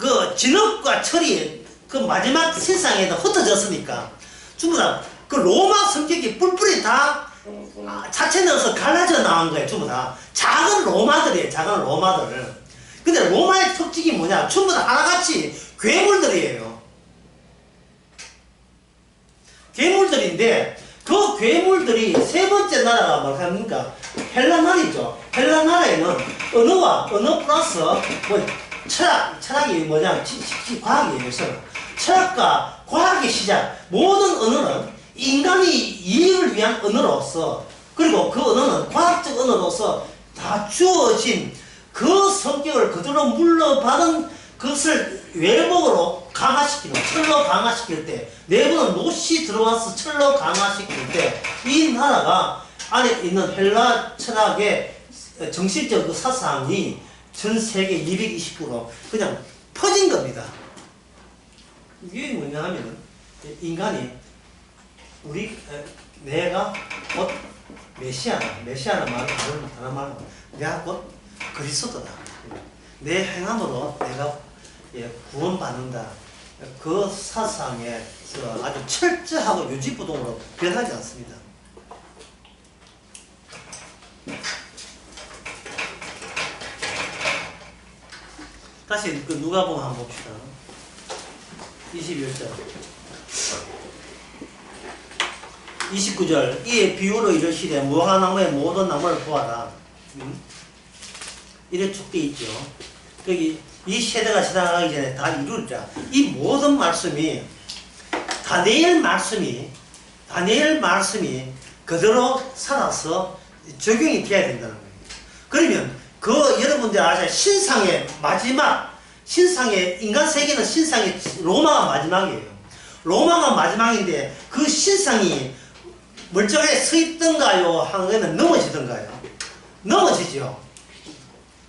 그 진흙과 철이 그 마지막 세상에도 흩어졌으니까 전부 다 그 로마 성격이 뿔뿔이 다 자체 넣어서 갈라져 나온 거예요. 전부 다 작은 로마들이에요. 작은 로마들. 근데 로마의 특징이 뭐냐. 전부 다 하나같이 괴물들이에요. 괴물들인데 그 괴물들이 세 번째 나라가 뭐합니까? 헬라 나라이죠. 헬라 나라에는 언어 플러스 철학이 뭐냐? 과학이에요. 철학과 과학의 시작. 모든 언어는 인간이 이익을 위한 언어로서, 그리고 그 언어는 과학적 언어로서 다 주어진 그 성격을 그대로 물러받은 것을 외목으로 강화시키는, 철로 강화시킬 때, 내부는 못이 들어와서 철로 강화시킬 때, 이 나라가 안에 있는 헬라 철학의 정신적 그 사상이 전 세계 220% 그냥 퍼진 겁니다. 이게 뭐냐 하면은, 인간이, 내가 곧 메시아는 말은 다른 말은, 내가 곧 그리스도다. 내 행함으로 내가 구원받는다. 그 사상에서 아주 철저하고 유지부동으로 변하지 않습니다. 다시 그 누가복음 한번 봅시다. 21절. 29절. 이에 비유로 이르시되 무화과나무의 모든 나무를 보아라. 이래 쭉 돼 있죠. 거기 이 세대가 지나가기 전에 다 이루리라. 이 모든 말씀이 다니엘 말씀이 그대로 살아서 적용이 돼야 된다는 거예요. 그러면 그 여러분들 아시아 신상의 마지막, 신상의 인간 세계는 신상의 로마가 마지막이에요. 로마가 마지막인데 그 신상이 멀쩡하게 서 있던가요? 하면 넘어지던가요? 넘어지죠.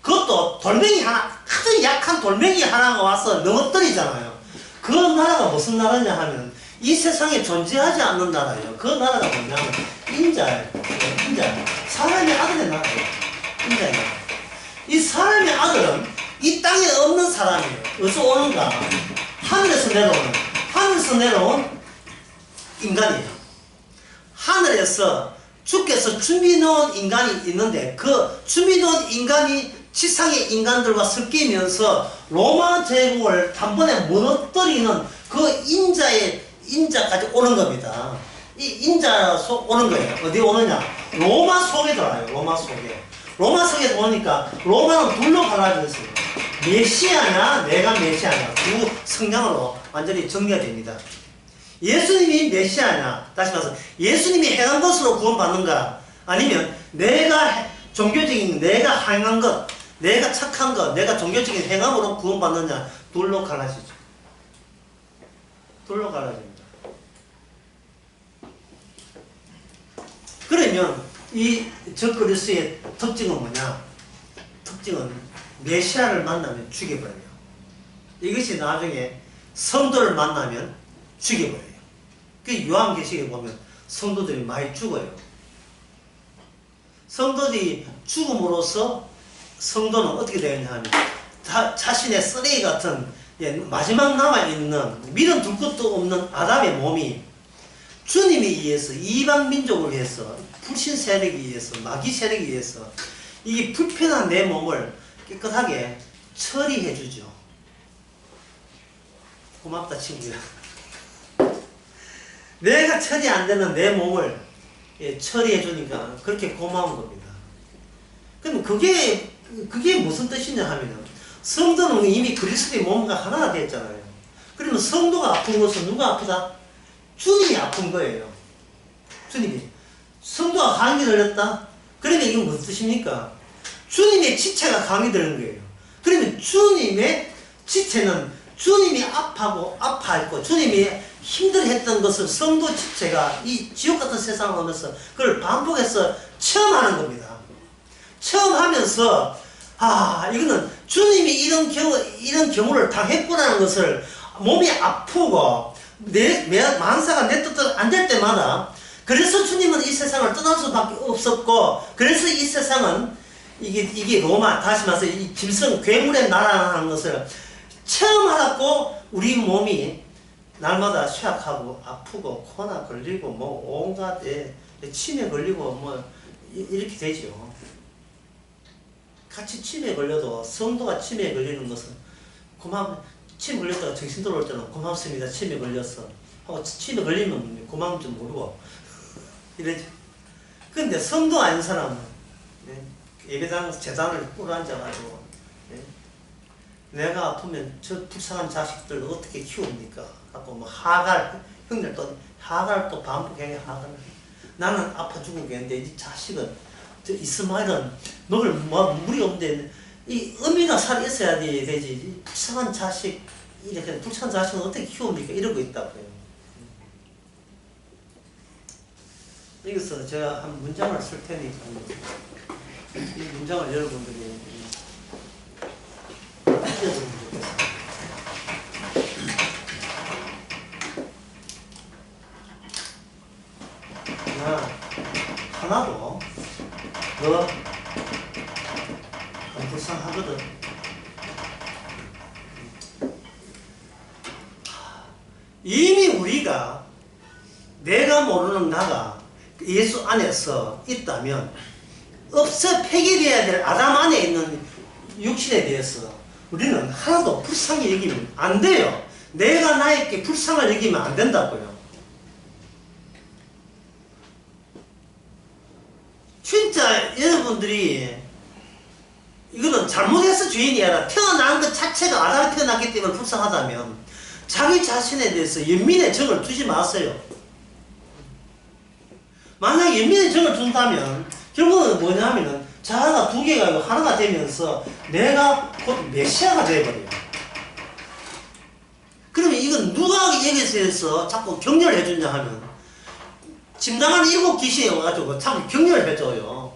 그것도 돌멩이 하나, 아주 약한 돌멩이 하나가 와서 넘어뜨리잖아요. 그 나라가 무슨 나라냐 하면 이 세상에 존재하지 않는 나라예요. 그 나라가 뭐냐면 인자예요. 인자. 사람의 아들의 나라예요. 인자예요. 이 사람의 아들은 이 땅에 없는 사람이에요. 어디서 오는가? 하늘에서 내려온 인간이에요. 하늘에서 주께서 준비 놓은 인간이 있는데 그 준비 놓은 인간이 지상의 인간들과 섞이면서 로마 제국을 단번에 무너뜨리는 그 인자까지 오는 겁니다. 이 인자 오는 거예요. 어디 오느냐? 로마 속에 들어와요. 로마 속에 오니까 로마는 둘로 갈라졌어요. 메시아냐 내가 메시아냐 두 성향으로 완전히 정리가 됩니다. 예수님이 메시아냐, 다시 말해서 예수님이 행한 것으로 구원받는가, 아니면 내가 종교적인 내가 행한 것, 내가 착한 것, 내가 종교적인 행함으로 구원받느냐, 둘로 갈라지죠. 둘로 갈라집니다. 그러면 이 적그리스의 특징은 뭐냐? 특징은 메시아를 만나면 죽여버려요. 이것이 나중에 성도를 만나면 죽여버려요. 그 요한계시록에 보면 성도들이 많이 죽어요. 성도들이 죽음으로써 성도는 어떻게 되느냐 하면 자신의 쓰레기 같은 마지막 남아있는 미련 둘 것도 없는 아담의 몸이 주님에 의해서 이방 민족을 위해서 불신 세력에 의해서 마귀 세력에 의해서 이 불편한 내 몸을 깨끗하게 처리해 주죠. 고맙다 친구야. 내가 처리 안 되는 내 몸을 처리해 주니까 그렇게 고마운 겁니다. 그럼 그게 무슨 뜻이냐 하면은 성도는 이미 그리스도의 몸과 하나가 됐잖아요. 그러면 성도가 아픈 것은 누가 아프다? 주님이 아픈 거예요. 주님이. 성도가 감기 걸렸다? 그러면 이건 무슨 뜻입니까? 주님의 지체가 감기 드는 거예요. 그러면 주님의 지체는 주님이 아파했고 주님이 힘들어했던 것을 성도 지체가 이 지옥 같은 세상을 오면서 그걸 반복해서 처음 하는 겁니다. 처음 하면서 이거는 주님이 이런 경우를 당했구나는 것을 몸이 아프고 만사가 내 뜻대로 안 될 때마다 그래서 주님은 이 세상을 떠날 수밖에 없었고 그래서 이 세상은 이게 로마 다시 말해서 이 짐승 괴물의 나라라는 것을 처음 알았고 우리 몸이 날마다 쇠약하고 아프고 코나 걸리고 뭐 온갖 치매 걸리고 뭐 이렇게 되죠. 같이 치매에 걸려도 성도가 치매에 걸리는 것은 치매 걸렸다가 정신 들어올 때는 고맙습니다. 치매 걸렸어. 하고 치매 걸리면 고마운 줄 모르고 이러죠. 근데 성도 아닌 사람은 예배당 재단을 꿇어앉아가지고 내가 아프면 저 불쌍한 자식들 어떻게 키웁니까? 하고 뭐 형들 또 하갈 또 반복해 하갈. 나는 아파 죽겠는데 이 자식은 저 이스마엘은 먹을 물이 없는데 이 어미가 살이 있어야 되지. 불쌍한 자식 이렇게 불쌍한 자식은 어떻게 키웁니까? 이러고 있다고요. 여기서 제가 한 문장을 쓸 테니까 이 문장을 여러분들이 읽어보면 좋겠습니다. 하나도 더 불쌍하거든. 이미 우리가 내가 모르는 나가 예수 안에서 있다면 없어 폐기되어야 될 아담 안에 있는 육신에 대해서 우리는 하나도 불쌍히 여기면 안 돼요. 내가 나에게 불쌍을 여기면 안 된다고요. 진짜 여러분들이 이거는 잘못해서 죄인이 아니라 태어난 것 자체가 아담이 태어났기 때문에 불쌍하다면 자기 자신에 대해서 연민의 정을 두지 마세요. 만약 연민의 정을 준다면 결국은 뭐냐면은 자아가 두 개가 아니고 하나가 되면서 내가 곧 메시아가 되어버려요. 그러면 이건 누가 여기서 자꾸 격려를 해주냐 하면 짐당한 7 귀신이 와가지고 자꾸 격려를 해줘요.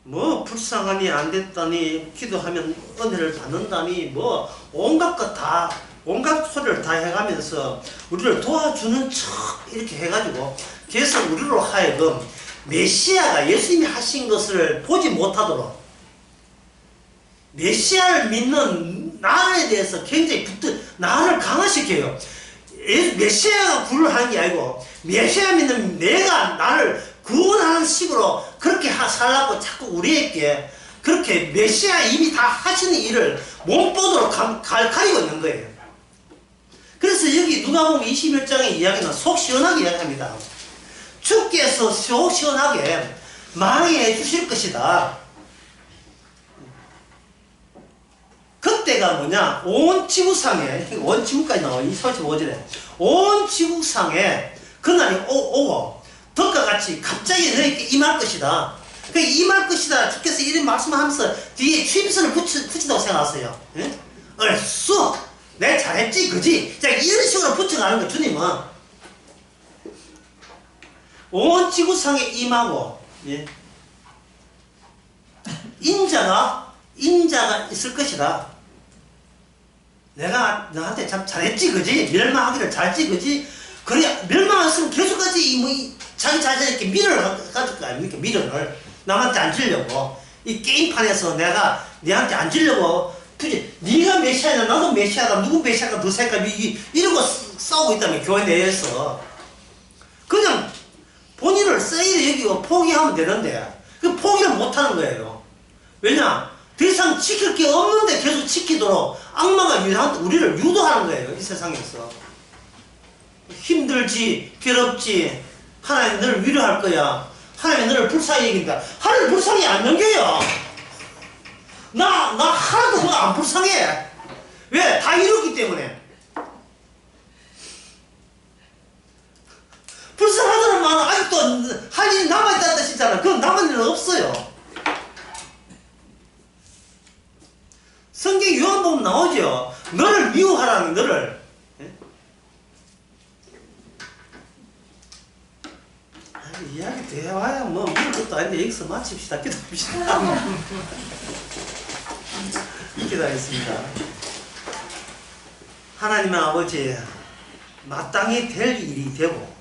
뭐 불쌍하니 안 됐다니 기도하면 은혜를 받는다니 뭐 온갖 소리를 다 해가면서 우리를 도와주는 척 이렇게 해가지고 그래서 우리로 하여금 메시아가 예수님이 하신 것을 보지 못하도록 메시아를 믿는 나에 대해서 굉장히 나를 강화시켜요. 메시아가 구를 하는 게 아니고 메시아 믿는 내가 나를 구원하는 식으로 그렇게 살라고 자꾸 우리에게 그렇게 메시아 이미 다 하시는 일을 몸보도로 가리고 있는 거예요. 그래서 여기 누가복음 21장의 이야기는 속 시원하게 이야기합니다. 주께서 속 시원하게 망해 주실 것이다. 그때가 뭐냐? 온 지구상에, 온 지구까지 나와, 이 35절에. 온 지구상에 그날이 오고, 덕과 같이 갑자기 너에게 임할 것이다. 그 임할 것이다. 주께서 이런 말씀을 하면서 뒤에 취임선을 붙인다고 생각하세요. 예? 얼쑤! 내 잘했지, 그지? 자, 이런 식으로 붙여가는 거, 주님은. 온 지구상에 임하고, 예? 인자가 있을 것이다. 내가 너한테 참 잘했지, 그지? 멸망하기를 잘했지, 그지? 그래, 멸망했으면 계속까지 자기 자신에게 미련을 가질 거 아닙니까? 미련을. 남한테 안 지려고. 이 게임판에서 내가 니한테 안 지려고. 굳이, 니가 메시아냐, 나도 메시아다, 누구 메시아가 더 살까? 이러고 싸우고 있다면, 교회 내에서. 그냥 본인을 쓰이를 여기고 포기하면 되는데, 그 포기를 못 하는 거예요. 왜냐? 더 이상 지킬 게 없는데 계속 지키도록 악마가 우리를 유도하는 거예요. 이 세상에서. 힘들지, 괴롭지, 하나님 너를 위로할 거야. 하나님 너를 불쌍히 여긴다. 하나님 불쌍히 안 넘겨요. 나 하나도 그거 안 불쌍해. 왜? 다 이뤘기 때문에. 불쌍하다는 말은 아직도 할 일이 남아있다는 뜻이잖아. 그건 남은 일은 없어요. 성경 요한복음 나오죠. 너를 미워하라는 너를. 이야기 대화야 뭐 미울 것도 아닌데 여기서 마칩시다. 기도합시다. 기도하겠습니다. 하나님의 아버지, 마땅히 될 일이 되고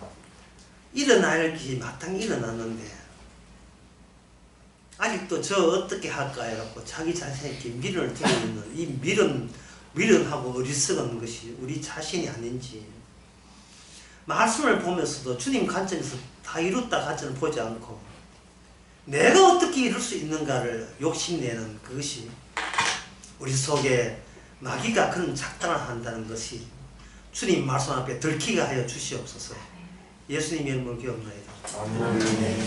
일어날 일이 마땅히 일어났는데 아직도 저 어떻게 할까 해갖고 자기 자신에게 미련을 두고 있는 이 미련하고 어리석은 것이 우리 자신이 아닌지, 말씀을 보면서도 주님 관점에서 다 이뤘다 관점을 보지 않고 내가 어떻게 이룰 수 있는가를 욕심내는 그것이 우리 속에 마귀가 그런 작당을 한다는 것이 주님 말씀 앞에 들키게 하여 주시옵소서. 예수님 이름으로 기도합니다. 아멘.